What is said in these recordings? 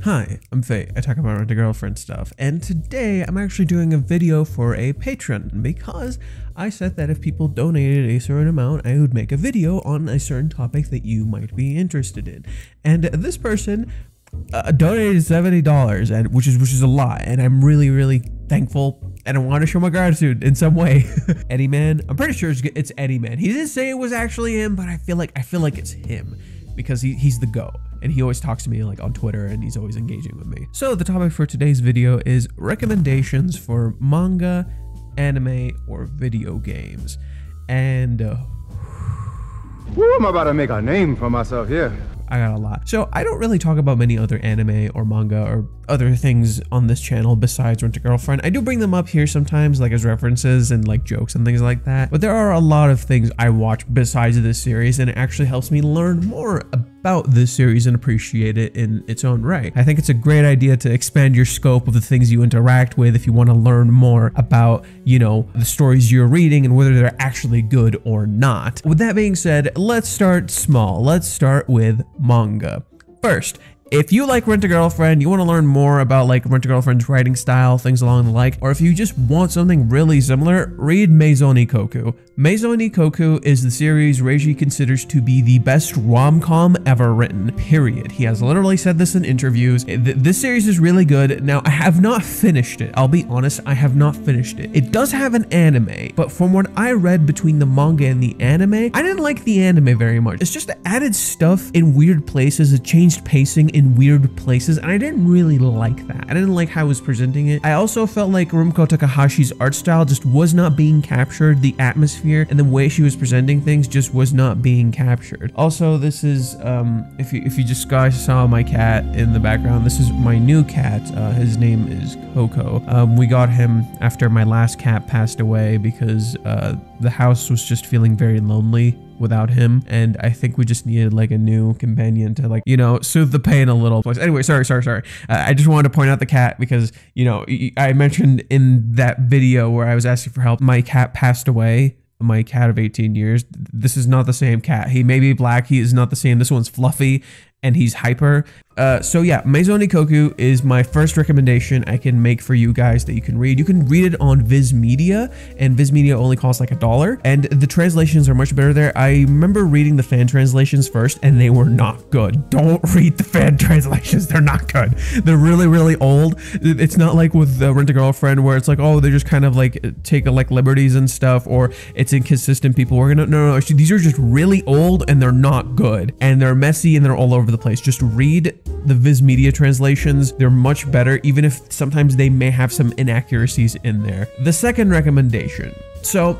Hi, I'm Faye. I talk about rent-a-girlfriend stuff, and today I'm actually doing a video for a patron because I said that if people donated a certain amount, I would make a video on a certain topic that you might be interested in. And this person donated $70, and which is a lot, and I'm really thankful, and I want to show my gratitude in some way. Eddie Man, I'm pretty sure it's Eddie Man. He didn't say it was actually him, but I feel like it's him because he's the GOAT. And he always talks to me like on Twitter, and he's always engaging with me. So the topic for today's video is recommendations for manga, anime, or video games. And I'm about to make a name for myself here. I got a lot. So I don't really talk about many other anime or manga or other things on this channel besides Rent-a-Girlfriend. I do bring them up here sometimes, like as references and like jokes and things like that. But there are a lot of things I watch besides this series, and it actually helps me learn more about this series and appreciate it in its own right. I think it's a great idea to expand your scope of the things you interact with if you want to learn more about, you know, the stories you're reading and whether they're actually good or not. With that being said, let's start small. Let's start with manga. First, if you like Rent-a-Girlfriend, you want to learn more about like Rent-a-Girlfriend's writing style, things along the like, or if you just want something really similar, read Maison Ikkoku. Maison Ikkoku is the series Reiji considers to be the best rom-com ever written, period. He has literally said this in interviews. This series is really good. Now, I have not finished it. I'll be honest, I have not finished it. It does have an anime, but from what I read between the manga and the anime, I didn't like the anime very much. It's just added stuff in weird places. It changed pacing in weird places, and I didn't really like that. I didn't like how it was presenting it. I also felt like Rumiko Takahashi's art style just was not being captured. The atmosphere and the way she was presenting things just was not being captured. Also, this is if you just guys saw my cat in the background, this is my new cat. His name is Coco. We got him after my last cat passed away because the house was just feeling very lonely without him, and I think we just needed like a new companion to, like, you know, soothe the pain a little. Anyway, sorry. I just wanted to point out the cat because, you know, I mentioned in that video where I was asking for help, my cat passed away. My cat of 18 years. This is not the same cat. He may be black. He is not the same. This one's fluffy and he's hyper. So yeah, Maison Ikkoku is my first recommendation I can make for you guys that you can read. You can read it on Viz Media, and Viz Media only costs like $1, and the translations are much better there. I remember reading the fan translations first, and they were not good. Don't read the fan translations. They're not good. They're really old. It's not like with Rent-a-Girlfriend where it's like, oh, they just kind of like take like liberties and stuff, or it's inconsistent. People were gonna, no, these are just really old and they're not good, and they're messy and they're all over the place. Just read the Viz Media translations. They're much better, even if sometimes they may have some inaccuracies in there. The second recommendation. So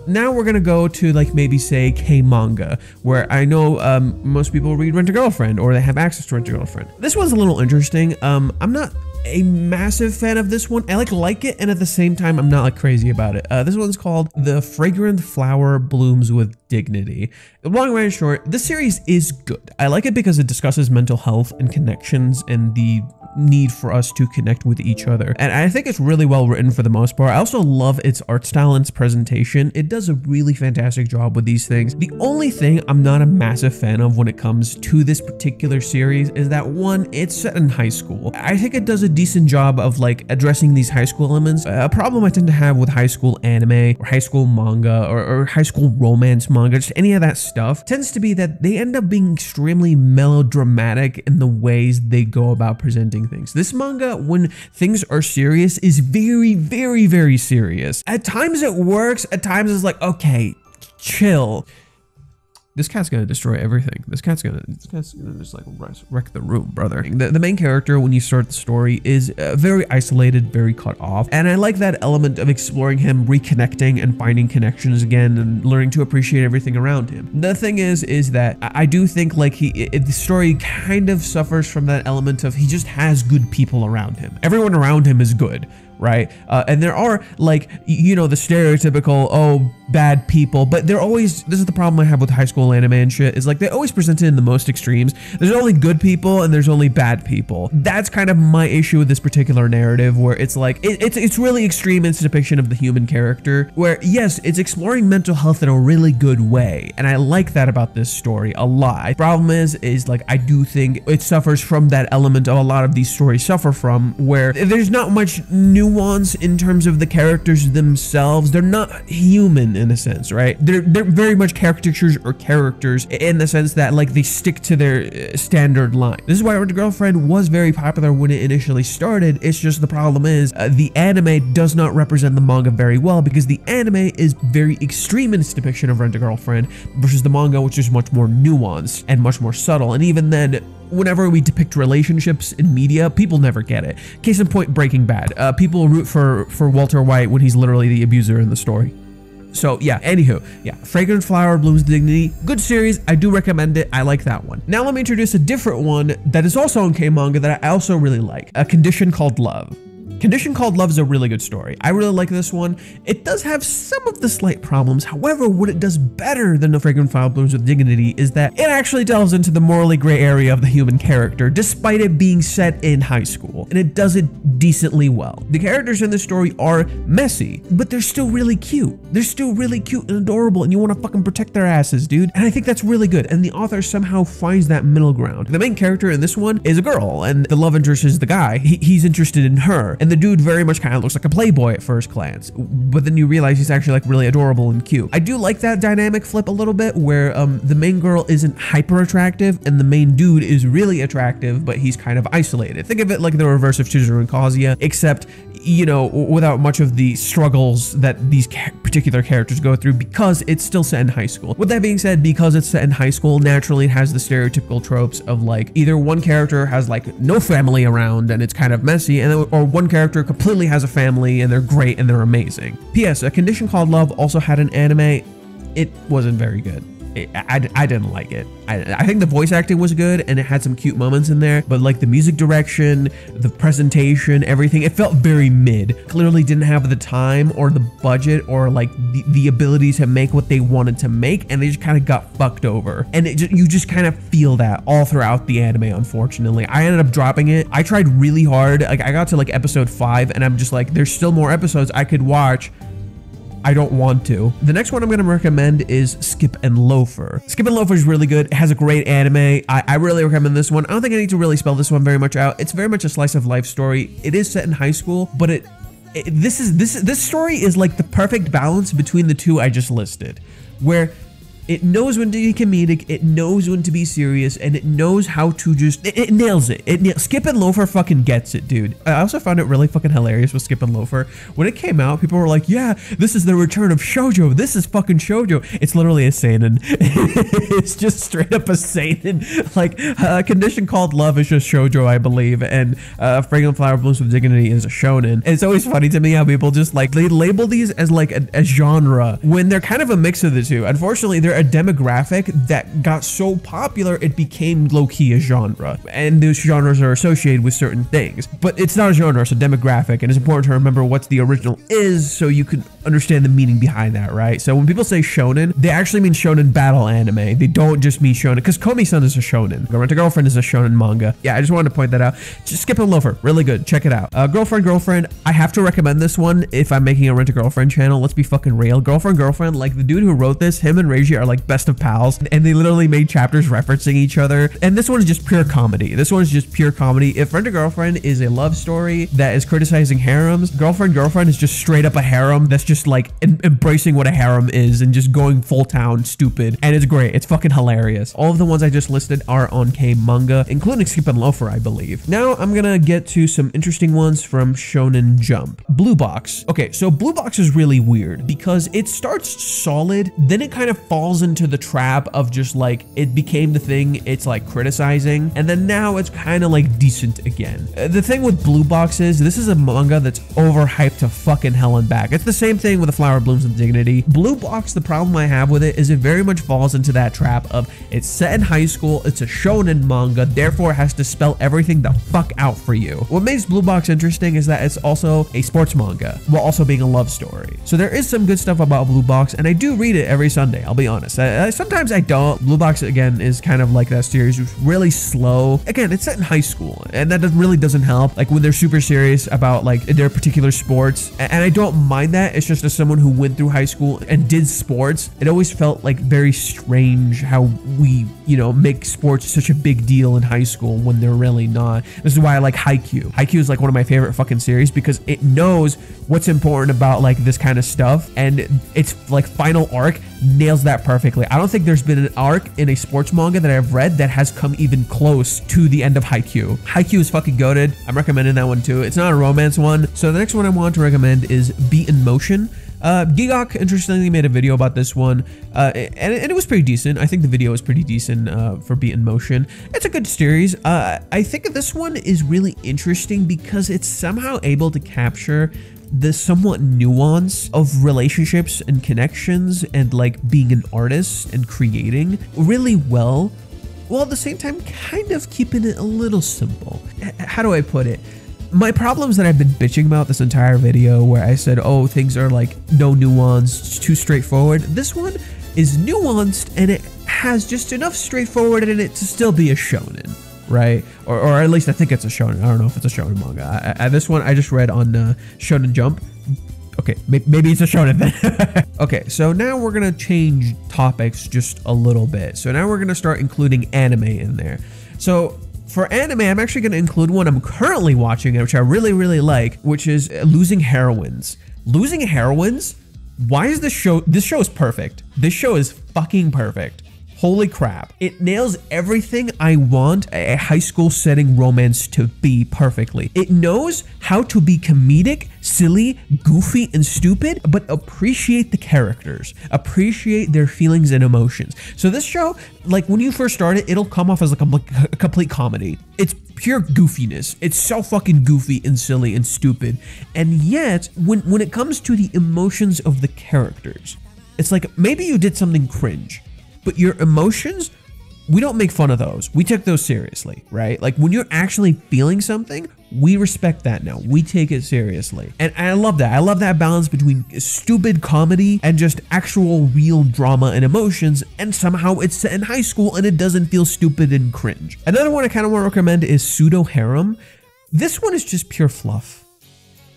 now we're gonna go to like maybe say K-manga, where I know most people read Rent-a-Girlfriend or they have access to Rent-a-Girlfriend. This one's a little interesting. I'm not a massive fan of this one. I like it, and at the same time I'm not like crazy about it. This one's called The Fragrant Flower Blooms with Dignity. Long way short, this series is good. I like it because it discusses mental health and connections and the need for us to connect with each other, and I think it's really well written for the most part. I also love its art style and its presentation. It does a really fantastic job with these things. The only thing I'm not a massive fan of when it comes to this particular series is that, one, it's set in high school. I think it does a decent job of like addressing these high school elements. A problem I tend to have with high school anime or high school manga or high school romance manga, just any of that stuff, tends to be that they end up being extremely melodramatic in the ways they go about presenting things. This manga, when things are serious, is very serious. At times it works, at times it's like, okay, chill. This cat's gonna destroy everything. This cat's gonna just like wreck the room, brother. The main character, when you start the story, is very isolated, very cut off, and I like that element of exploring him reconnecting and finding connections again and learning to appreciate everything around him. The thing is that I do think like the story kind of suffers from that element of he just has good people around him. Everyone around him is good, right? And there are like, you know, the stereotypical, oh, bad people, but they're always, this is the problem I have with high school anime and shit, is like they always present it in the most extremes. There's only good people and there's only bad people. That's kind of my issue with this particular narrative, where it's like, it's really extreme in its depiction of the human character, where yes, it's exploring mental health in a really good way. And I like that about this story a lot. The problem is like, I do think it suffers from that element of a lot of these stories suffer from, where there's not much nuance in terms of the characters themselves. They're not human in a sense, right? They're very much caricatures or characters in the sense that like they stick to their standard line. This is why Rent a Girlfriend was very popular when it initially started. It's just the problem is the anime does not represent the manga very well, because the anime is very extreme in its depiction of Rent a Girlfriend versus the manga, which is much more nuanced and much more subtle. And even then, whenever we depict relationships in media, people never get it. Case in point, Breaking Bad. People root for Walter White when he's literally the abuser in the story. So yeah, anywho, yeah, Fragrant Flower Blooms Dignity, good series, I do recommend it, I like that one. Now let me introduce a different one that is also in K-manga that I also really like, A Condition Called Love. Condition Called Love is a really good story. I really like this one. It does have some of the slight problems. However, what it does better than The Fragrant Flower Blooms with Dignity is that it actually delves into the morally gray area of the human character, despite it being set in high school, and it does it decently well. The characters in this story are messy, but they're still really cute. They're still really cute and adorable, and you want to fucking protect their asses, dude. And I think that's really good, and the author somehow finds that middle ground. The main character in this one is a girl, and the love interest is the guy. He's interested in her, and the dude very much kind of looks like a playboy at first glance, but then you realize he's actually like really adorable and cute. I do like that dynamic flip a little bit, where the main girl isn't hyper attractive and the main dude is really attractive, but he's kind of isolated. Think of it like the reverse of Chizuru and Kazuya, except, you know, without much of the struggles that these particular characters go through, because it's still set in high school. With that being said, because it's set in high school, naturally it has the stereotypical tropes of like either one character has like no family around and it's kind of messy, and or one character completely has a family and they're great and they're amazing. P.S. A Condition Called Love also had an anime. It wasn't very good. I didn't like it. I think the voice acting was good and it had some cute moments in there, but like the music direction, the presentation, everything, it felt very mid. Clearly didn't have the time or the budget or like the ability to make what they wanted to make, and they just kind of got fucked over. And you just kind of feel that all throughout the anime, unfortunately. I ended up dropping it. I tried really hard. Like I got to like episode 5 and I'm just like, there's still more episodes I could watch. I don't want to. The next one I'm going to recommend is Skip and Loafer. Skip and Loafer is really good. It has a great anime. I really recommend this one. I don't think I need to really spell this one very much out. It's very much a slice of life story. It is set in high school, but this story is like the perfect balance between the two I just listed, where it knows when to be comedic, it knows when to be serious, and it knows how to just, it nails it. Skip and Loafer fucking gets it, dude. I also found it really fucking hilarious with Skip and Loafer. When it came out, people were like, yeah, this is the return of shoujo. This is fucking shoujo. It's literally a seinen. It's just straight up a seinen. Like, A Condition Called Love is just shoujo, I believe, and Fragrant Flower Blooms with Dignity is a shonen. And it's always funny to me how people just like, they label these as like a genre when they're kind of a mix of the two. Unfortunately, they're a demographic that got so popular it became low-key a genre, and those genres are associated with certain things, but it's not a genre, it's a demographic, and it's important to remember what the original is so you can understand the meaning behind that, right? So when people say shonen, they actually mean shonen battle anime. They don't just mean shonen, because Komi-san is a shonen. Rent a Girlfriend is a shonen manga. Yeah, I just wanted to point that out. Just Skip and Loafer, really good, check it out. Girlfriend, I have to recommend this one if I'm making a Rent a Girlfriend channel. Let's be fucking real. Girlfriend, like the dude who wrote this, him and Reiji are like best of pals, and they literally made chapters referencing each other, and this one is just pure comedy. If Rent a Girlfriend is a love story that is criticizing harems, Girlfriend is just straight up a harem that's just like embracing what a harem is and just going full town stupid, and it's great. It's fucking hilarious. All of the ones I just listed are on K-manga, including Skip and Loafer, I believe. Now I'm gonna get to some interesting ones from Shonen Jump. Blue Box. Okay, so Blue Box is really weird because it starts solid, then it kind of falls into the trap of just like, it became the thing it's like criticizing, and then now it's kind of like decent again. The thing with Blue Box is, this is a manga that's overhyped to fucking hell and back. It's the same thing with the Flower Blooms and Dignity. Blue Box, the problem I have with it is it very much falls into that trap of it's set in high school, it's a shonen manga, therefore it has to spell everything the fuck out for you. What makes Blue Box interesting is that it's also a sports manga while also being a love story. So there is some good stuff about Blue Box, and I do read it every Sunday, I'll be honest. Sometimes I don't. Blue Box, again, is kind of like that series, which is really slow. Again, it's set in high school, and that really doesn't help. Like when they're super serious about like their particular sports, and I don't mind that. It's just as someone who went through high school and did sports, it always felt like very strange how we, you know, make sports such a big deal in high school when they're really not. This is why I like Haikyuu. Haikyuu is like one of my favorite fucking series because it knows what's important about like this kind of stuff, and its like final arc nails that perfectly. I don't think there's been an arc in a sports manga that I've read that has come even close to the end of Haikyuu. Haikyuu is fucking goated. I'm recommending that one too. It's not a romance one. So the next one I want to recommend is Beat in Motion. Gigok interestingly made a video about this one, and it was pretty decent. I think the video was pretty decent for Beat in Motion. It's a good series. I think this one is really interesting because it's somehow able to capture the somewhat nuance of relationships and connections and like being an artist and creating really well, while at the same time kind of keeping it a little simple. How do I put it? My problems that I've been bitching about this entire video, where I said, oh, things are like no nuance, it's too straightforward. This one is nuanced and it has just enough straightforward in it to still be a shonen, right? Or at least I think it's a shonen. I don't know if it's a shonen manga. This one I just read on Shonen Jump. Okay, maybe it's a shonen then. Okay, so now we're gonna change topics just a little bit. So now we're gonna start including anime in there. So for anime, I'm actually going to include one I'm currently watching, which I really, really like, which is Losing Heroines. Losing Heroines? Why is this show? This show is perfect. This show is fucking perfect. Holy crap. It nails everything I want a high school setting romance to be perfectly. It knows how to be comedic, silly, goofy, and stupid, but appreciate the characters, appreciate their feelings and emotions. So this show, like when you first start it, it'll come off as like a complete comedy. It's pure goofiness. It's so fucking goofy and silly and stupid. And yet, when it comes to the emotions of the characters, it's like maybe you did something cringe, but your emotions, we don't make fun of those. We take those seriously, right? Like when you're actually feeling something, we respect that now. We take it seriously. And I love that. I love that balance between stupid comedy and just actual real drama and emotions. And somehow it's set in high school and it doesn't feel stupid and cringe. Another one I kind of want to recommend is Pseudo Harum. This one is just pure fluff.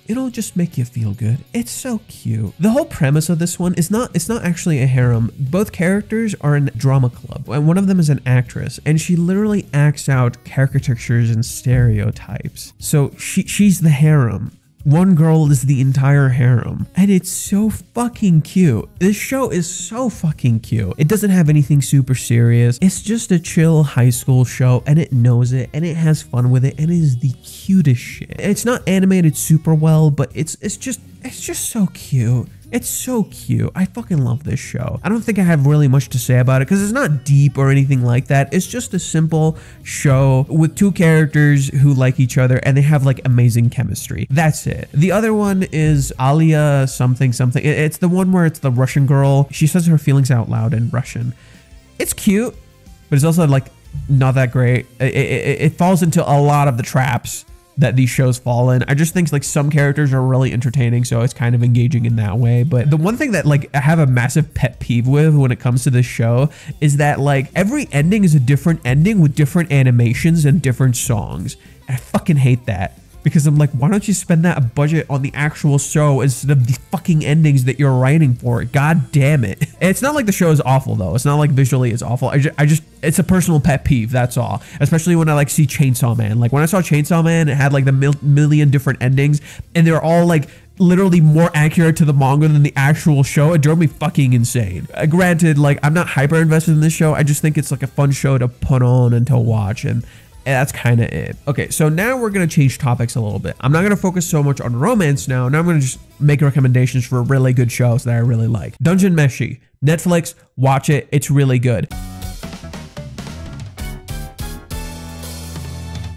It'll just make you feel good. It's so cute. The whole premise of this one is it's not actually a harem. Both characters are in a drama club, and one of them is an actress, and she literally acts out caricatures and stereotypes. So she's the harem. One girl is the entire harem, and it's so fucking cute. This show is so fucking cute. It doesn't have anything super serious. It's just a chill high school show, and it knows it, and it has fun with it, and it is the cutest shit. It's not animated super well, but it's just so cute. It's so cute. I fucking love this show. I don't think I have really much to say about it because it's not deep or anything like that. It's just a simple show with two characters who like each other and they have like amazing chemistry. That's it. The other one is Alia something. It's the one where it's the Russian girl. She says her feelings out loud in Russian. It's cute, but it's also like not that great. It falls into a lot of the traps that these shows fall in. I just think like some characters are really entertaining, so it's kind of engaging in that way. But the one thing that like I have a massive pet peeve with when it comes to this show is that like every ending is a different ending with different animations and different songs. And I fucking hate that. Because I'm like, why don't you spend that budget on the actual show instead of the fucking endings that you're writing for it? God damn it. And it's not like the show is awful though. It's not like visually it's awful. I just it's a personal pet peeve, that's all. Especially when I like see Chainsaw Man. Like when I saw Chainsaw Man, it had like the million different endings and they're all like literally more accurate to the manga than the actual show. It drove me fucking insane. Granted, like I'm not hyper invested in this show. I just think it's like a fun show to put on and to watch, and that's kind of it. Okay, so now we're going to change topics a little bit. I'm not going to focus so much on romance now. Now I'm going to just make recommendations for really good shows that I really like. Dungeon Meshi, Netflix, watch it. It's really good.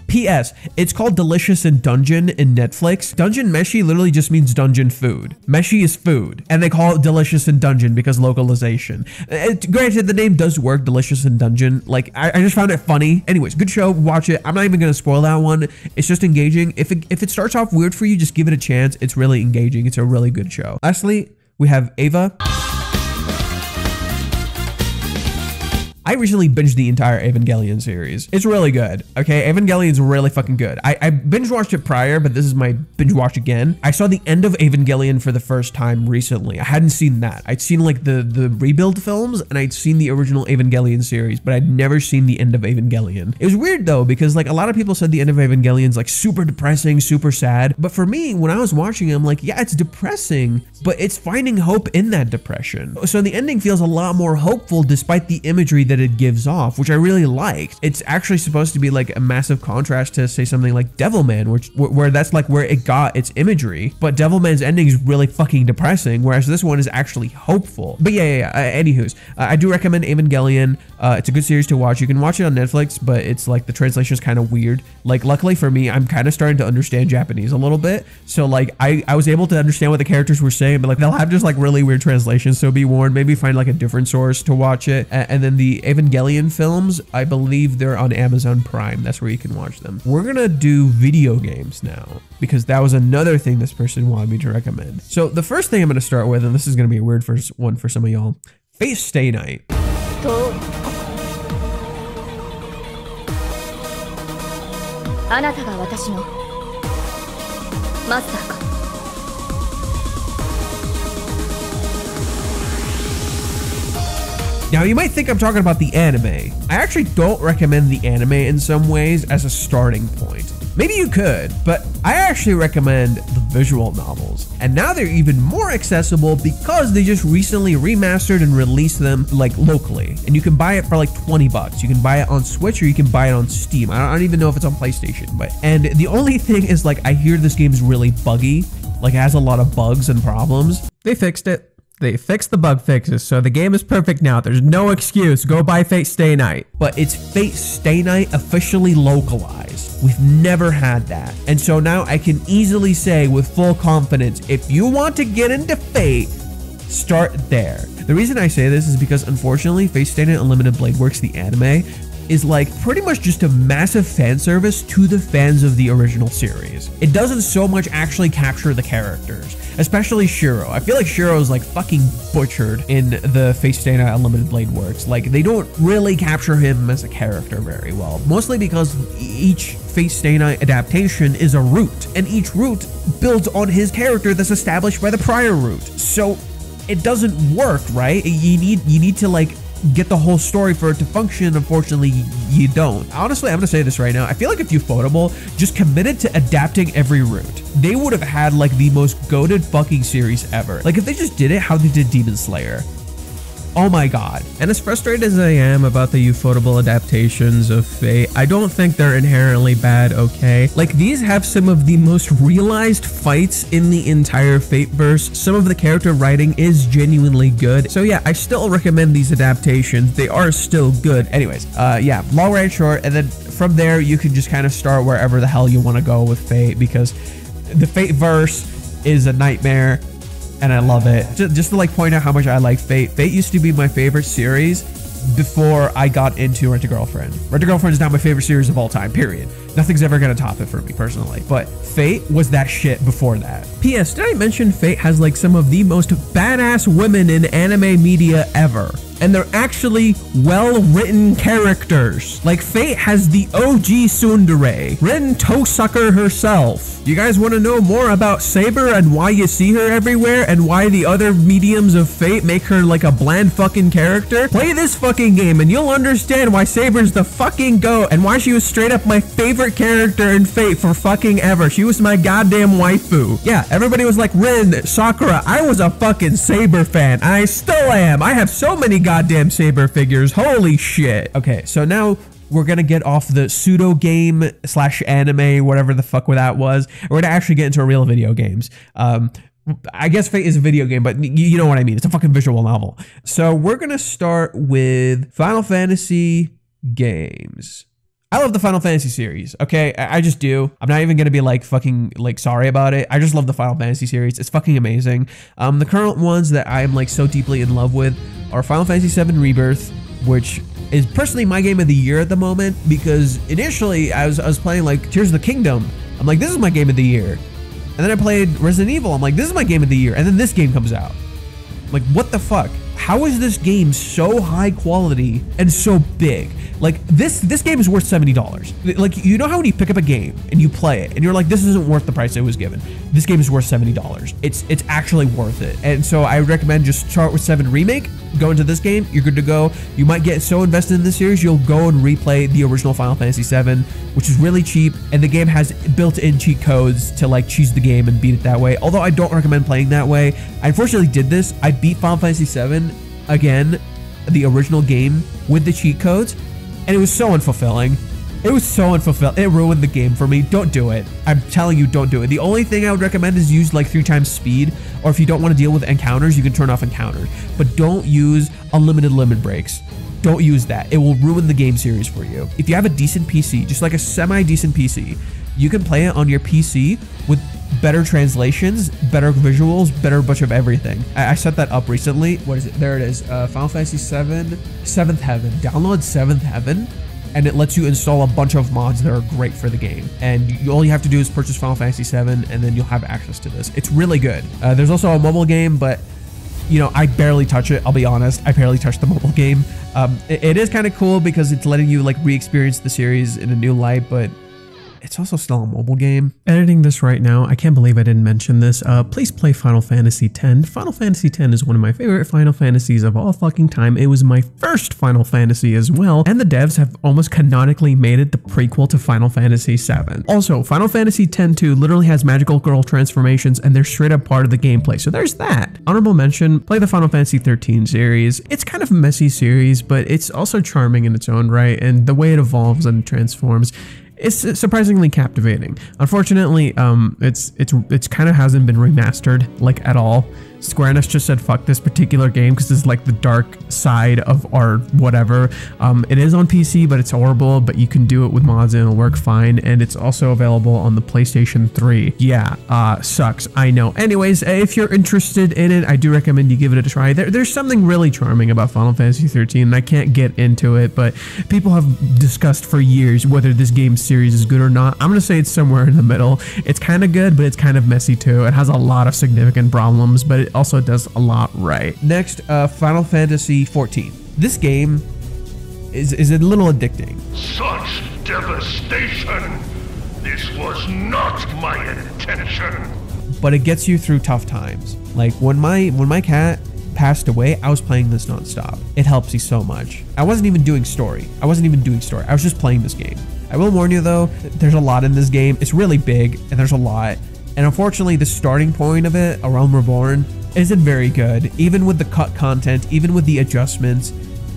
P.S. It's called Delicious in Dungeon in Netflix. Dungeon Meshi literally just means dungeon food. Meshi is food, and they call it Delicious in Dungeon because localization. Granted, the name does work, Delicious in Dungeon. Like, I just found it funny. Anyways, good show. Watch it. I'm not even gonna spoil that one. It's just engaging. If it starts off weird for you, just give it a chance. It's really engaging. It's a really good show. Lastly, we have Ava. I recently binged the entire Evangelion series. It's really good, okay? Evangelion's really fucking good. I binge watched it prior, but this is my binge watch again. I saw the end of Evangelion for the first time recently. I hadn't seen that. I'd seen like the rebuild films, and I'd seen the original Evangelion series, but I'd never seen the end of Evangelion. It was weird though, because like a lot of people said the end of Evangelion's like super depressing, super sad. But for me, when I was watching it, I'm like, yeah, it's depressing, but it's finding hope in that depression. So the ending feels a lot more hopeful despite the imagery that it gives off, which I really liked. It's actually supposed to be like a massive contrast to say something like Devilman, where that's like where it got its imagery, but Devilman's ending is really fucking depressing, whereas this one is actually hopeful. But anywho's, I do recommend Evangelion. It's a good series to watch. You can watch it on Netflix, but it's like the translation is kind of weird. Like luckily for me, I'm kind of starting to understand Japanese a little bit, so like I was able to understand what the characters were saying, but like they'll have just like really weird translations, so be warned. Maybe find like a different source to watch it. And then the Evangelion films, I believe they're on Amazon Prime. That's where you can watch them. We're gonna do video games now, because that was another thing this person wanted me to recommend. So the first thing I'm gonna start with, and this is gonna be a weird one for some of y'all, Fate Stay Night. Now, you might think I'm talking about the anime. I actually don't recommend the anime in some ways as a starting point. Maybe you could, but I actually recommend the visual novels. And now they're even more accessible because they just recently remastered and released them like locally. And you can buy it for like 20 bucks. You can buy it on Switch or you can buy it on Steam. I don't even know if it's on PlayStation, and the only thing is like, I hear this game is really buggy. Like it has a lot of bugs and problems. They fixed it. They fixed the bug fixes, so the game is perfect now. There's no excuse. Go buy Fate Stay Night. But it's Fate Stay Night officially localized. We've never had that. And so now I can easily say with full confidence, if you want to get into Fate, start there. The reason I say this is because unfortunately, Fate Stay Night Unlimited Blade Works, the anime, is like pretty much just a massive fan service to the fans of the original series. It doesn't so much actually capture the characters, especially Shiro. I feel like Shiro is like fucking butchered in the Fate Stay Night Unlimited Blade Works. Like they don't really capture him as a character very well, mostly because each Fate Stay Night adaptation is a route, and each route builds on his character that's established by the prior route. So it doesn't work, right? You need to like get the whole story for it to function. Unfortunately, you don't. Honestly, I'm gonna say this right now. I feel like if Ufotable just committed to adapting every route, they would have had like the most goated fucking series ever. Like if they just did it how they did Demon Slayer. Oh my god. And as frustrated as I am about the Ufotable adaptations of Fate, I don't think they're inherently bad, okay? Like these have some of the most realized fights in the entire Fateverse. Some of the character writing is genuinely good. So yeah, I still recommend these adaptations. They are still good. Anyways, yeah, long ride short, and then from there you can just kind of start wherever the hell you want to go with Fate, because the Fateverse is a nightmare. And I love it. Just to like point out how much I like Fate. Fate used to be my favorite series before I got into Rent-A-Girlfriend. Rent-A-Girlfriend is now my favorite series of all time, period. Nothing's ever gonna top it for me personally. But Fate was that shit before that. P.S. Did I mention Fate has like some of the most badass women in anime media ever? And they're actually well-written characters. Like Fate has the OG tsundere, Rin Toesucker herself. You guys want to know more about Saber and why you see her everywhere and why the other mediums of Fate make her like a bland fucking character? Play this fucking game and you'll understand why Saber's the fucking GOAT and why she was straight up my favorite character in Fate for fucking ever. She was my goddamn waifu. Yeah, everybody was like, Rin, Sakura. I was a fucking Saber fan. I still am. I have so many goddamn Saber figures. Holy shit. Okay, so now we're gonna get off the pseudo game / anime, whatever the fuck that was. We're gonna actually get into real video games. I guess Fate is a video game, but you know what I mean. It's a fucking visual novel. So we're gonna start with Final Fantasy games. I love the Final Fantasy series, okay? I just do. I'm not even gonna be like fucking like sorry about it. I just love the Final Fantasy series. It's fucking amazing. The current ones that I'm like so deeply in love with are Final Fantasy VII Rebirth, which is personally my game of the year at the moment, because initially I was playing like Tears of the Kingdom. I'm like, this is my game of the year. And then I played Resident Evil. I'm like, this is my game of the year. And then this game comes out. Like, what the fuck? How is this game so high quality and so big? Like, this game is worth $70. Like, you know how when you pick up a game and you play it and you're like, this isn't worth the price it was given. This game is worth $70. It's actually worth it. And so I recommend just start with 7 Remake, go into this game, you're good to go. You might get so invested in the series, you'll go and replay the original Final Fantasy VII, which is really cheap, and the game has built-in cheat codes to like cheese the game and beat it that way. Although I don't recommend playing that way. I unfortunately did this. I beat Final Fantasy VII again, the original game, with the cheat codes, and it was so unfulfilling. It was so unfulfilling. It ruined the game for me. Don't do it. I'm telling you, don't do it. The only thing I would recommend is use like 3 times speed, or if you don't want to deal with encounters, you can turn off encounters. But don't use unlimited limit breaks. Don't use that. It will ruin the game series for you. If you have a decent PC, just like a semi-decent PC, you can play it on your PC with better translations, better visuals, better bunch of everything. I set that up recently. What is it? There it is. Final Fantasy VII, 7th Heaven. Download 7th Heaven, and it lets you install a bunch of mods that are great for the game. And all you have to do is purchase Final Fantasy VII, and then you'll have access to this. It's really good. There's also a mobile game, but you know, I barely touch it. I'll be honest. I barely touch the mobile game. It is kind of cool because it's letting you like re-experience the series in a new light, but it's also still a mobile game. Editing this right now, I can't believe I didn't mention this. Please play Final Fantasy X. Final Fantasy X is one of my favorite Final Fantasies of all fucking time. It was my first Final Fantasy as well, and the devs have almost canonically made it the prequel to Final Fantasy VII. Also, Final Fantasy X-2 literally has magical girl transformations, and they're straight up part of the gameplay, so there's that. Honorable mention, play the Final Fantasy XIII series. It's kind of a messy series, but it's also charming in its own right, and the way it evolves and transforms, it's surprisingly captivating. Unfortunately, it's kind of hasn't been remastered like at all. Square Enix just said fuck this particular game because this is like the dark side of our whatever. It is on PC, but it's horrible, but you can do it with mods and it'll work fine, and it's also available on the PlayStation 3. Yeah, sucks, I know. Anyways, if you're interested in it, I do recommend you give it a try. There's something really charming about Final Fantasy 13, and I can't get into it, but people have discussed for years whether this game series is good or not. I'm gonna say it's somewhere in the middle. It's kind of good, but it's kind of messy too. It has a lot of significant problems, but it also does a lot right. Next, Final Fantasy XIV. This game is a little addicting. Such devastation! This was not my intention! But it gets you through tough times. Like when my cat passed away, I was playing this nonstop. It helps you so much. I wasn't even doing story. I was just playing this game. I will warn you though, there's a lot in this game. It's really big and there's a lot. And unfortunately, the starting point of it, A Realm Reborn, isn't very good. Even with the cut content, even with the adjustments,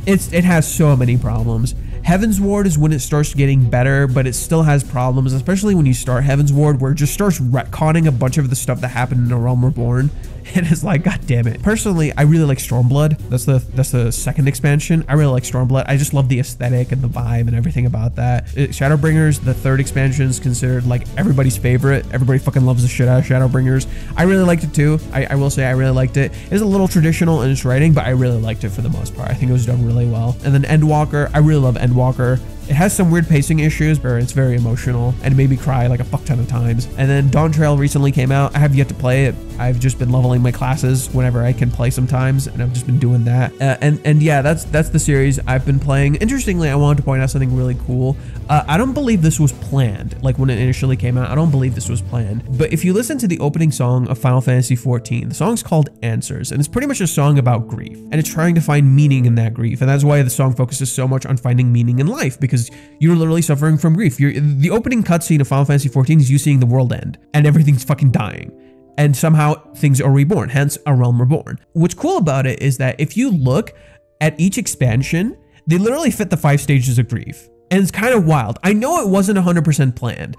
it has so many problems. Heaven's Ward is when it starts getting better, but it still has problems, especially when you start Heaven's Ward, where it just starts retconning a bunch of the stuff that happened in A Realm Reborn. And it's like, god damn it. Personally, I really like Stormblood. That's the second expansion. I really like Stormblood. I just love the aesthetic and the vibe and everything about that. Shadowbringers, the third expansion, is considered like everybody's favorite. Everybody fucking loves the shit out of Shadowbringers. I really liked it too. I will say I really liked it. It's a little traditional in its writing, but I really liked it for the most part. I think it was done really well. And then Endwalker, I really love Endwalker. It has some weird pacing issues, but it's very emotional and it made me cry like a fuck ton of times. And then Dawn Trail recently came out. I have yet to play it. I've just been leveling my classes whenever I can play sometimes, and I've just been doing that. And yeah, that's the series I've been playing. Interestingly, I wanted to point out something really cool. I don't believe this was planned. Like when it initially came out, I don't believe this was planned. But if you listen to the opening song of Final Fantasy XIV, the song's called Answers, and it's pretty much a song about grief, and it's trying to find meaning in that grief. And that's why the song focuses so much on finding meaning in life, because you're literally suffering from grief. The opening cutscene of Final Fantasy XIV is you seeing the world end, and everything's fucking dying. And somehow things are reborn, hence A Realm Reborn. What's cool about it is that if you look at each expansion, they literally fit the 5 stages of grief. And it's kind of wild. I know it wasn't 100% planned,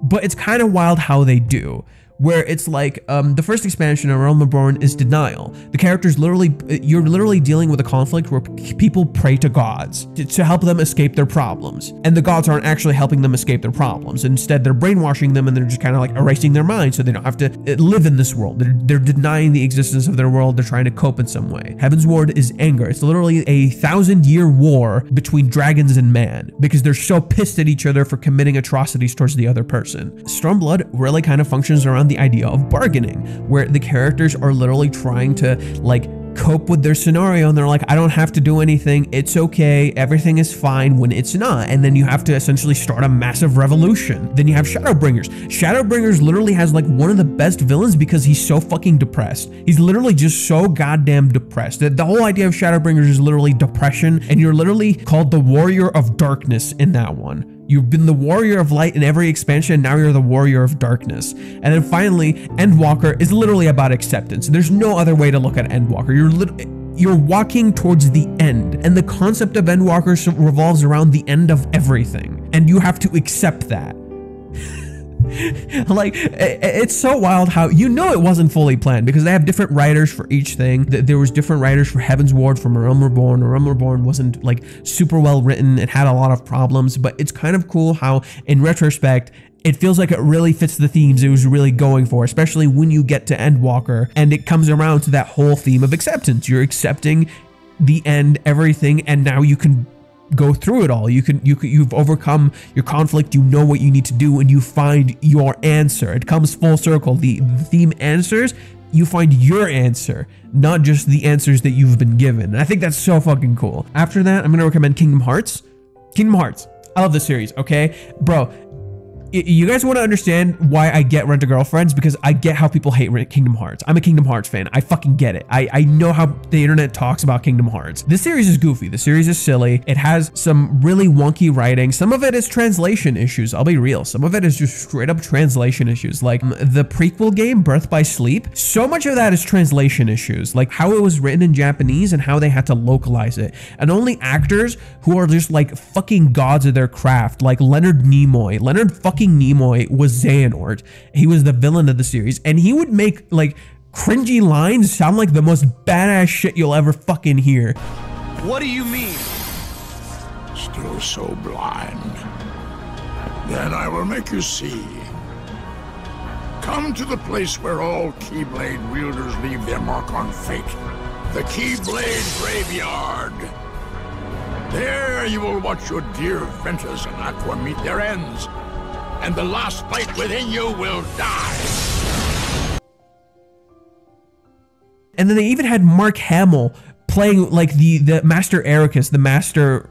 but it's kind of wild how they do. where it's like the first expansion of Realm Reborn is denial. The characters you're literally dealing with a conflict where people pray to gods to help them escape their problems, and the gods aren't actually helping them escape their problems. Instead, they're brainwashing them, and they're just kind of like erasing their minds so they don't have to live in this world. They're denying the existence of their world. They're trying to cope in some way. Heaven's Ward is anger. It's literally a 1,000-year war between dragons and man because they're so pissed at each other for committing atrocities towards the other person. Stormblood really kind of functions around the idea of bargaining, where the characters are literally trying to like cope with their scenario, and they're like, I don't have to do anything, it's okay, everything is fine, when it's not. And then you have to essentially start a massive revolution. Then you have Shadowbringers. Shadowbringers literally has like one of the best villains because he's so fucking depressed. He's literally just so goddamn depressed. The whole idea of Shadowbringers is literally depression, and you're literally called the Warrior of Darkness in that one. You've been the Warrior of Light in every expansion, now you're the Warrior of Darkness. And then finally, Endwalker is literally about acceptance. There's no other way to look at Endwalker. You're walking towards the end, and the concept of Endwalker revolves around the end of everything, and you have to accept that. Like, it's so wild how it wasn't fully planned because they have different writers for each thing. There was different writers for Heaven's Ward, from Realm Reborn. Realm Reborn wasn't like super well written. It had a lot of problems, but it's kind of cool how in retrospect it feels like it really fits the themes it was really going for, especially when you get to Endwalker and it comes around to that whole theme of acceptance. You're accepting the end, everything, and now you can go through it all. You've overcome your conflict, you know what you need to do, and you find your answer. It comes full circle. The theme answers, you find your answer, not just the answers that you've been given. And I think that's so fucking cool. After that, I'm gonna recommend Kingdom Hearts. Kingdom Hearts, I love this series, okay? Bro, you guys want to understand why I get Rent-A-Girlfriends? Because I get how people hate Kingdom Hearts. I'm a Kingdom Hearts fan. I fucking get it. I know how the internet talks about Kingdom Hearts. This series is goofy. The series is silly. It has some really wonky writing. Some of it is translation issues. I'll be real. Some of it is just straight up translation issues. Like the prequel game, Birth by Sleep, so much of that is translation issues. Like how it was written in Japanese and how they had to localize it. And only actors who are just like fucking gods of their craft, like Leonard Nimoy. Leonard fucking Nimoy was Xehanort. He was the villain of the series, and he would make like cringy lines sound like the most badass shit you'll ever fucking hear. What do you mean? Still so blind. Then I will make you see. Come to the place where all Keyblade wielders leave their mark on fate. The Keyblade Graveyard. There you will watch your dear Ventus and Aqua meet their ends, and the last fight within you will die. And then they even had Mark Hamill playing like the Master Ericus, the master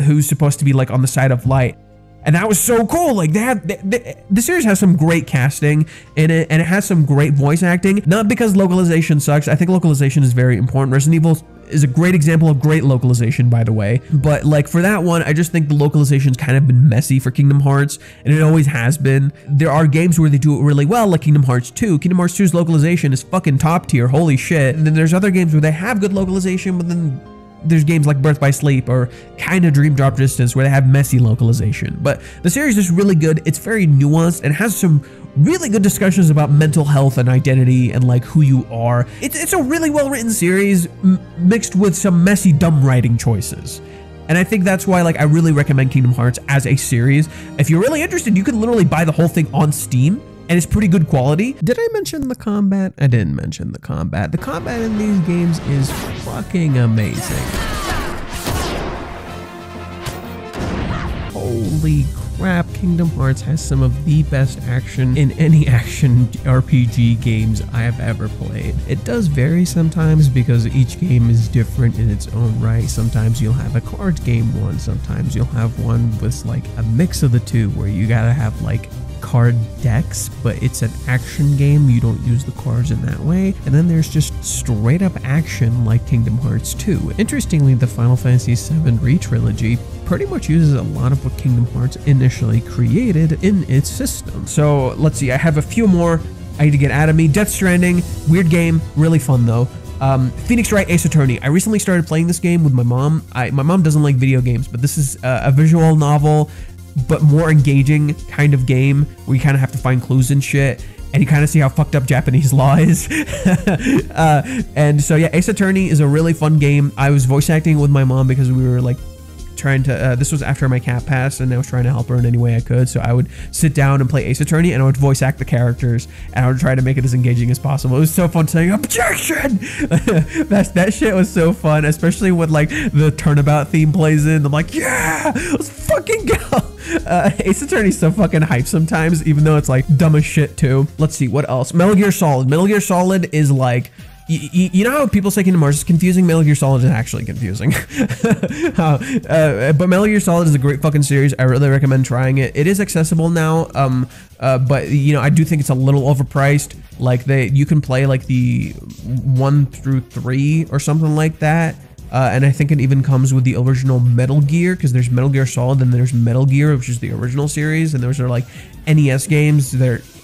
who's supposed to be like on the side of light. And that was so cool. Like the series has some great casting in it, and it has some great voice acting. Not because localization sucks. I think localization is very important. Resident Evil is a great example of great localization, by the way. But like for that one, I just think the localization's kind of been messy for Kingdom Hearts, and it always has been. There are games where they do it really well, like Kingdom Hearts 2. Kingdom Hearts 2's localization is fucking top tier. Holy shit. And then there's other games where they have good localization, but then there's games like Birth by Sleep or kind of Dream Drop Distance where they have messy localization. But the series is really good. It's very nuanced and has some really good discussions about mental health and identity and like who you are. It's a really well written series mixed with some messy dumb writing choices. And I think that's why like I really recommend Kingdom Hearts as a series. If you're really interested, you can literally buy the whole thing on Steam, and it's pretty good quality. Did I mention the combat? I didn't mention the combat. The combat in these games is fucking amazing. Holy crap, Kingdom Hearts has some of the best action in any action RPG games I have ever played. It does vary sometimes because each game is different in its own right. Sometimes you'll have a card game one, sometimes you'll have one with like a mix of the two where you gotta have like card decks, but it's an action game. You don't use the cards in that way. And then there's just straight up action like Kingdom Hearts 2. Interestingly, the Final Fantasy VII re-trilogy pretty much uses a lot of what Kingdom Hearts initially created in its system. So let's see, I have a few more I need to get out of me. Death Stranding, weird game, really fun though. Phoenix Wright Ace Attorney. I recently started playing this game with my mom. My mom doesn't like video games, but this is a visual novel but more engaging kind of game where you kind of have to find clues and shit. And you kind of see how fucked up Japanese law is. And so yeah, Ace Attorney is a really fun game. I was voice acting with my mom because we were like trying to, this was after my cat passed, and I was trying to help her in any way I could. So I would sit down and play Ace Attorney, and I would voice act the characters, and I would try to make it as engaging as possible. It was so fun saying objection. That shit was so fun, especially when like the turnabout theme plays in. I'm like, yeah, let's fucking go. Ace Attorney's so fucking hype sometimes, even though it's like dumb as shit too. Let's see what else. Metal Gear Solid. Metal Gear Solid is like, you know how people say Kingdom Hearts is confusing? Metal Gear Solid is actually confusing. But Metal Gear Solid is a great fucking series. I really recommend trying it. It is accessible now, but you know, I do think it's a little overpriced. Like you can play like the 1 through 3 or something like that. And I think it even comes with the original Metal Gear, because there's Metal Gear Solid and there's Metal Gear, which is the original series, and those are like NES games.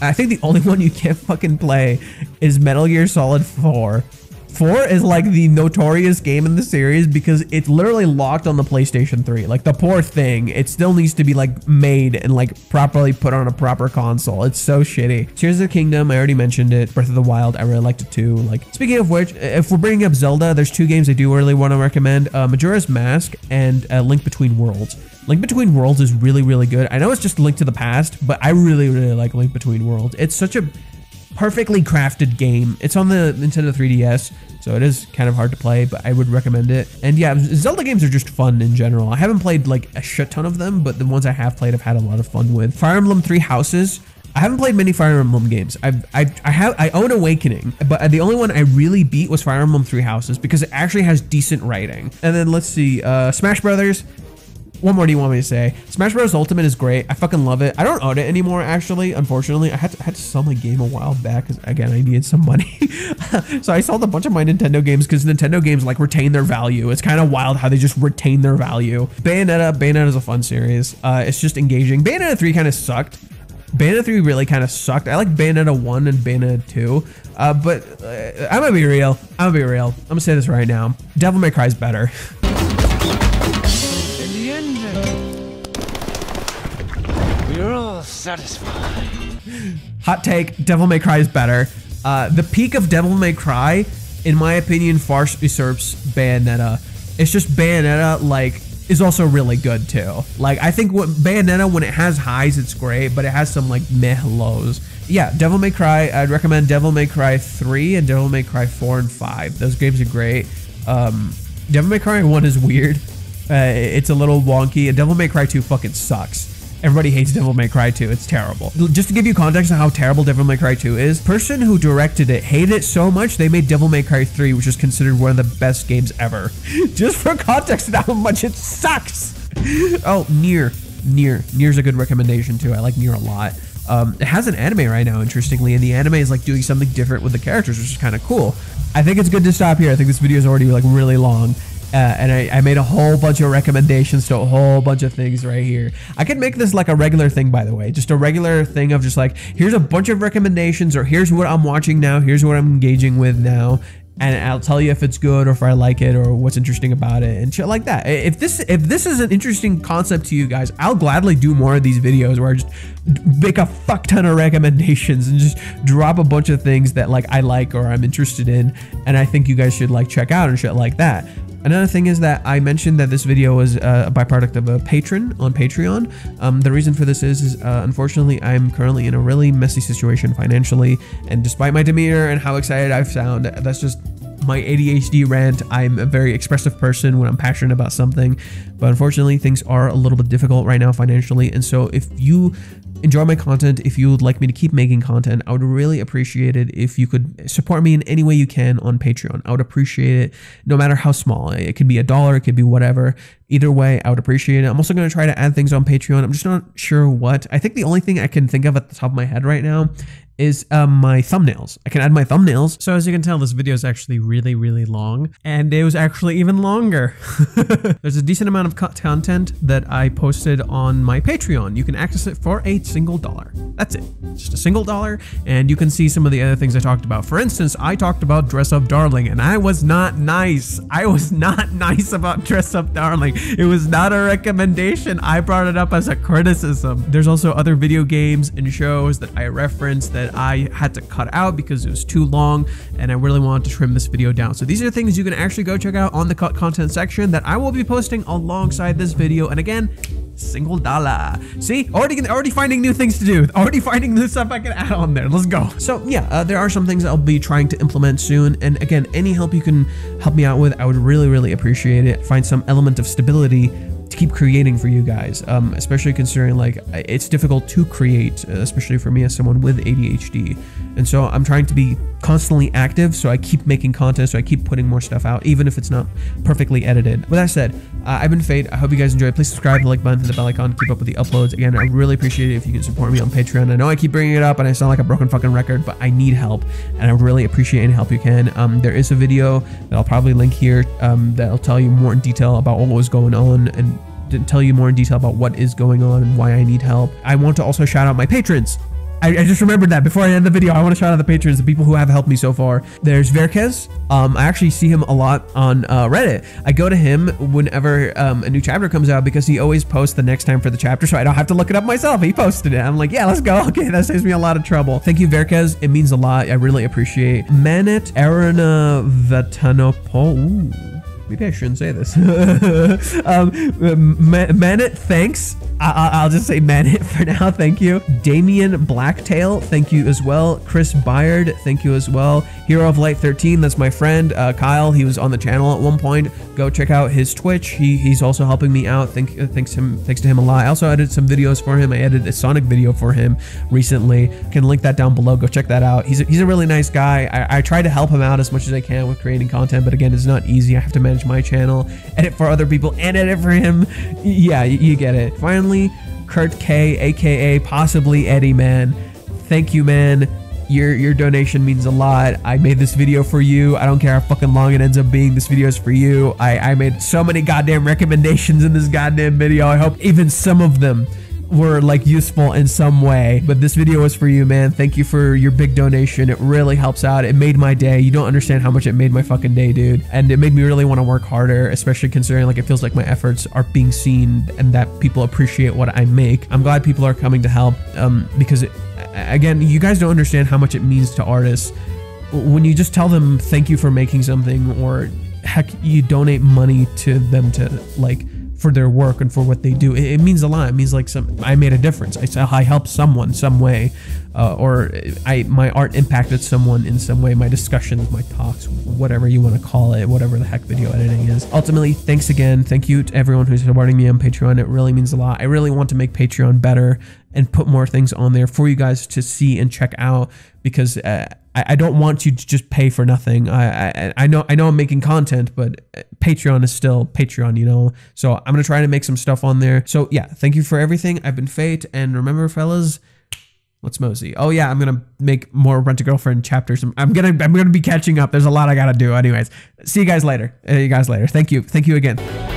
I think the only one you can't fucking play is Metal Gear Solid 4. 4 is like the notorious game in the series because it's literally locked on the PlayStation 3. Like the poor thing, it still needs to be like made and like properly put on a proper console. It's so shitty. Tears of the Kingdom, I already mentioned it. Breath of the Wild, I really liked it too. Like, speaking of which, if we're bringing up Zelda, there's 2 games I do really want to recommend. Majora's Mask and Link Between Worlds. Link Between Worlds is really, really good. I know it's just Link to the Past, but I really, really like Link Between Worlds. It's such a perfectly crafted game. It's on the Nintendo 3DS, so it is kind of hard to play, but I would recommend it. And yeah, Zelda games are just fun in general. I haven't played like a shit ton of them, but the ones I have played I've had a lot of fun with. Fire Emblem Three Houses. I haven't played many Fire Emblem games. I own Awakening, but the only one I really beat was Fire Emblem Three Houses because it actually has decent writing. And then let's see, Smash Brothers. What more do you want me to say? Smash Bros. Ultimate is great. I fucking love it. I don't own it anymore, actually. Unfortunately, I had to sell my game a while back because, again, I needed some money. So I sold a bunch of my Nintendo games because Nintendo games like retain their value. It's kind of wild how they just retain their value. Bayonetta is a fun series. It's just engaging. Bayonetta 3 kind of sucked. Bayonetta 3 really kind of sucked. I like Bayonetta 1 and Bayonetta 2. But I'm gonna be real. I'm gonna say this right now. Devil May Cry is better. We're all satisfied. Hot take, Devil May Cry is better. The peak of Devil May Cry, in my opinion, far usurps Bayonetta. It's just Bayonetta, like, is also really good too. Like, I think Bayonetta, when it has highs, it's great, but it has some, like, meh lows. Yeah, Devil May Cry, I'd recommend Devil May Cry 3 and Devil May Cry 4 and 5. Those games are great. Devil May Cry 1 is weird. It's a little wonky, and Devil May Cry 2 fucking sucks. Everybody hates Devil May Cry 2. It's terrible. Just to give you context on how terrible Devil May Cry 2 is, the person who directed it hated it so much they made Devil May Cry 3, which is considered one of the best games ever. Just for context of how much it sucks. Oh, Nier. Nier's a good recommendation too. I like Nier a lot. It has an anime right now, interestingly, and the anime is like doing something different with the characters, which is kind of cool. I think it's good to stop here. I think this video is already like really long. And I made a whole bunch of recommendations to a whole bunch of things right here. I could make this like a regular thing, by the way, just a regular thing of just like, here's a bunch of recommendations, or here's what I'm watching now, here's what I'm engaging with now, and I'll tell you if it's good or if I like it or what's interesting about it and shit like that. If this is an interesting concept to you guys, I'll gladly do more of these videos where I just make a fuck ton of recommendations and just drop a bunch of things that like I like or I'm interested in and I think you guys should like check out and shit like that. Another thing is that I mentioned that this video was a byproduct of a patron on Patreon. The reason for this is unfortunately, I'm currently in a really messy situation financially. And despite my demeanor and how excited I sound, that's just my ADHD rant. I'm a very expressive person when I'm passionate about something. But unfortunately, things are a little bit difficult right now financially. And so if you enjoy my content, if you would like me to keep making content, I would really appreciate it if you could support me in any way you can on Patreon. I would appreciate it no matter how small. It could be $1, it could be whatever. Either way, I would appreciate it. I'm also going to try to add things on Patreon. I'm just not sure what. I think the only thing I can think of at the top of my head right now is my thumbnails. I can add my thumbnails. So as you can tell, this video is actually really, really long, and it was actually even longer. There's a decent amount of content that I posted on my Patreon. You can access it for a single $1. That's it. Just a single $1, and you can see some of the other things I talked about. For instance, I talked about Dress Up Darling, and I was not nice. I was not nice about Dress Up Darling. It was not a recommendation. I brought it up as a criticism. There's also other video games and shows that I referenced that I had to cut out because it was too long and I really wanted to trim this video down. So these are things you can actually go check out on the cut content section that I will be posting alongside this video. And again, $1. See, already finding new things to do, already finding new stuff I can add on there. Let's go. So yeah, there are some things I'll be trying to implement soon, and again, any help you can help me out with, I would really appreciate it. Find some element of stability to keep creating for you guys, especially considering like it's difficult to create, especially for me as someone with ADHD. And so I'm trying to be constantly active, so I keep making content, so I keep putting more stuff out, even if it's not perfectly edited. With that said, I've been Fade. I hope you guys enjoyed. Please subscribe, the like button, hit the bell icon, keep up with the uploads. Again, I really appreciate it if you can support me on Patreon. I know I keep bringing it up and I sound like a broken fucking record, but I need help, and I really appreciate any help you can. There is a video that I'll probably link here that'll tell you more in detail about what was going on and tell you more in detail about what is going on and why I need help. I want to also shout out my patrons. I just remembered that before I end the video. I want to shout out the patrons, the people who have helped me so far. There's Verkez. I actually see him a lot on Reddit. I go to him whenever a new chapter comes out because he always posts the next time for the chapter, so I don't have to look it up myself. He posted it. I'm like, yeah, let's go. Okay, that saves me a lot of trouble. Thank you, Verkez. It means a lot. I really appreciate. Manet Arana Vatanopo. Ooh. Maybe I shouldn't say this. Manet, thanks. I'll just say Manet for now. Thank you. Damien Blacktail, thank you as well. Chris Byard, thank you as well. Hero of Light 13, that's my friend. Kyle, he was on the channel at one point. Go check out his Twitch. He's also helping me out. Thanks to him a lot. I also edited some videos for him. I edited a Sonic video for him recently. Can link that down below. Go check that out. He's a really nice guy. I try to help him out as much as I can with creating content, but again, it's not easy. I have to manage my channel, edit for other people, and edit for him. Yeah, you get it. Finally, Kurt K, aka possibly Eddie, man. Thank you, man. Your donation means a lot. I made this video for you. I don't care how fucking long it ends up being. This video is for you. I made so many goddamn recommendations in this goddamn video. I hope even some of them were like useful in some way, but this video was for you, man. Thank you for your big donation. It really helps out. It made my day. You don't understand how much it made my fucking day, dude. And it made me really want to work harder, especially considering like it feels like my efforts are being seen and that people appreciate what I make. I'm glad people are coming to help because again, you guys don't understand how much it means to artists when you just tell them thank you for making something, or heck, you donate money to them to like for their work and for what they do. It means a lot. It means like I made a difference. I helped someone some way, or my art impacted someone in some way. My discussions, my talks, whatever you want to call it, whatever the heck video editing is. Ultimately, thanks again. Thank you to everyone who's supporting me on Patreon. It really means a lot. I really want to make Patreon better and put more things on there for you guys to see and check out, because I don't want you to just pay for nothing. I know I'm making content, but Patreon is still Patreon, you know? So I'm gonna try to make some stuff on there. So yeah, thank you for everything. I've been Fate, and remember, fellas, let's mosey. Oh yeah, I'm gonna make more Rent a Girlfriend chapters. I'm gonna be catching up. There's a lot I gotta do. Anyways, see you guys later. Thank you again.